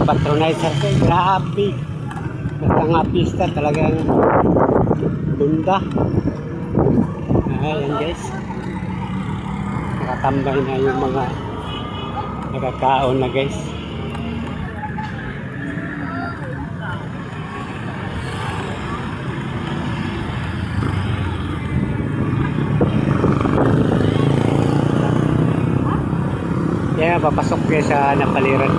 patronizer ko. Grabe. Basta nga pista talagang bunda. Ayan guys. Nakatambay na yung mga nakakaon na guys. Kaya papasok kayo sa napaliran.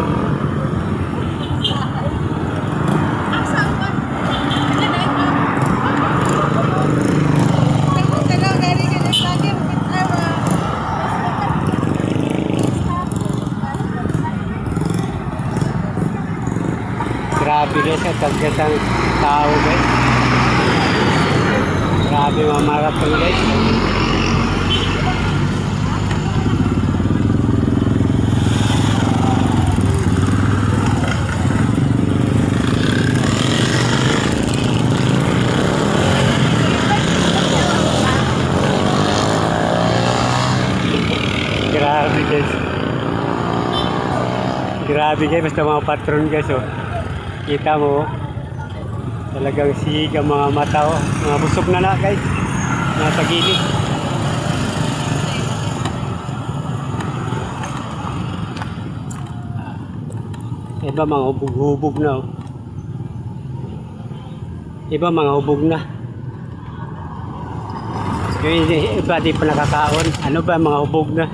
Grabe guys, at pagkatang tao guys. Grabe mamaraton guys. Grabe guys. Grabe guys, basta mga patron guys oh. Kita mo talagang siga mga mata oh. Mga busog na guys. Nasa gilid. Iba mga hubog-hubog na oh. Iba mga hubog na. Yung iba di pa nakakaon. Ano ba mga hubog na?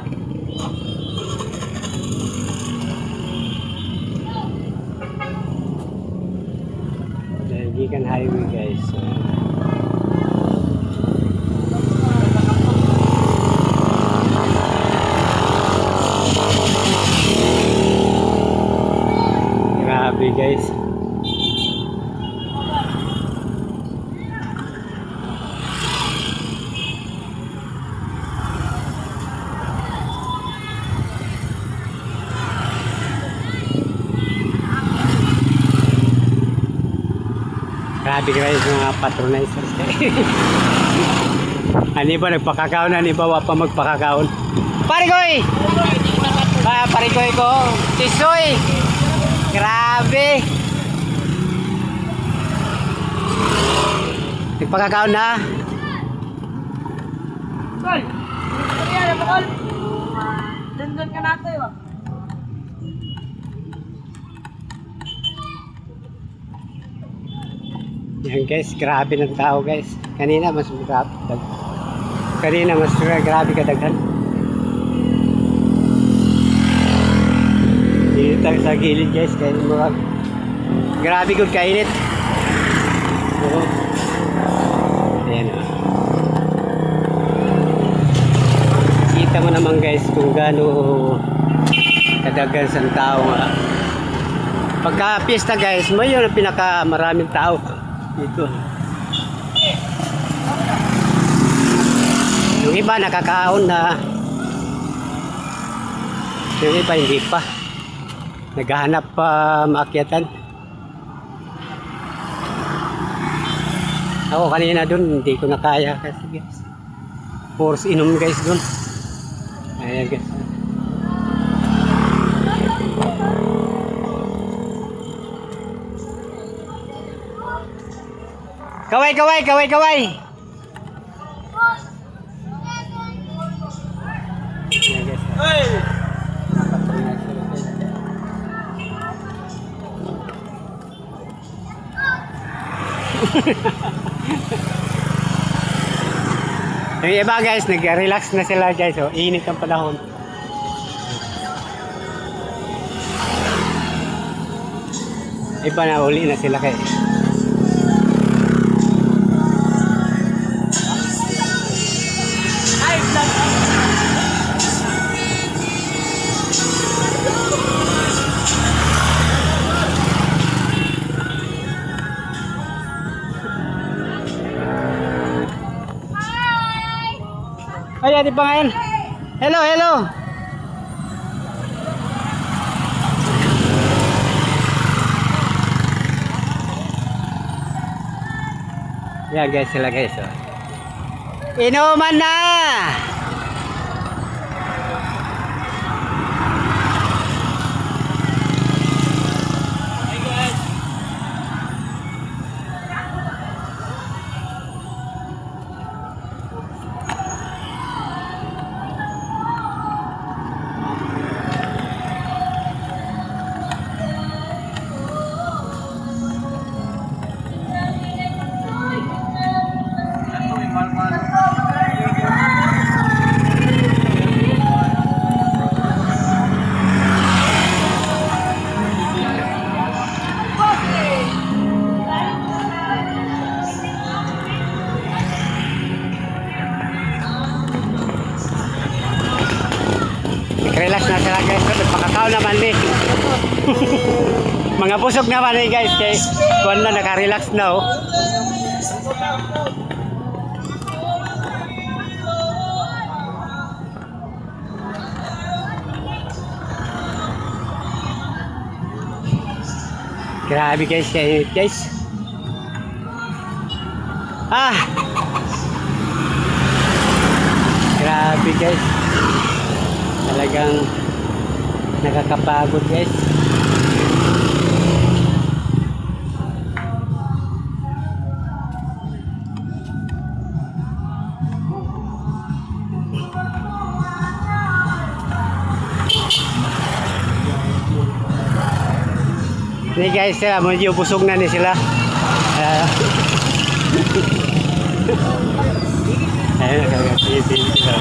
Gikan highway guys. Grabe guys. Grabe guys mga patronizers. Ani ba nagpakakaon? Ani ba wapa magpakakaon? Parigoy! Parigoy ko. Tisoy! Grabe! Nagpakakaon na? Tol! Ano yan? Ano tol? Dundun ka natin ba? Yan guys, grabe ng tao guys. Kanina mas grabe. Kanina mas grabe kadaghan. Dito sa gilid guys, kaya mga grabe good kainit. Oo. Ayan o. Kita mo naman guys kung gaano kadaghan sa tao. Pagka piyesta guys, may yun ang pinaka maraming tao dito. Yung iba nakakaon na, yung iba hindi pa, naghahanap pa maakyatan. Ako kanina dun hindi ko na kaya kasi guys, force inom guys dun. Ayan guys. Kaway, kaway, kaway, kaway. Hey. Yung iba guys, nag-relax na sila guys. Oh, init ang panahon. Iba na uli na sila kayo. Ay, adi pa ngayon. Hello, hello. Yeah guys, sila guys. Oh. Inuman na. Nag-relax na sila guys. Pakakaw naman ni. Mga busog naman eh guys. Kaya kuwan na naka-relax na oh. Grabe guys, kaya guys. Ah! Grabe guys. Talagang nakakapagod guys. Ni guys, sila medyo busog na ni sila. Ayun, nakakatitin sila.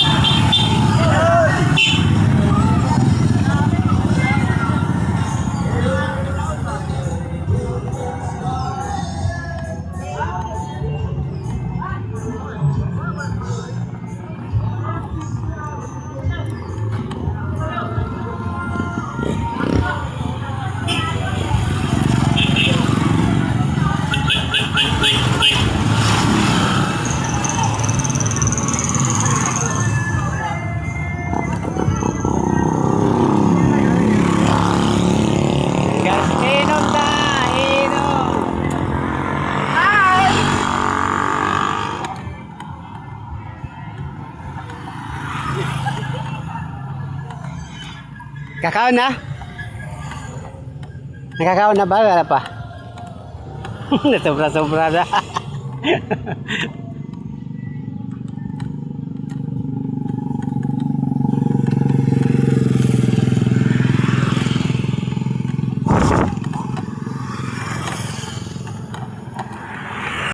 Guys, inom na! Inom! Kakaon na? Nakakaon na ba? Wala pa. Nasobra-sobra na.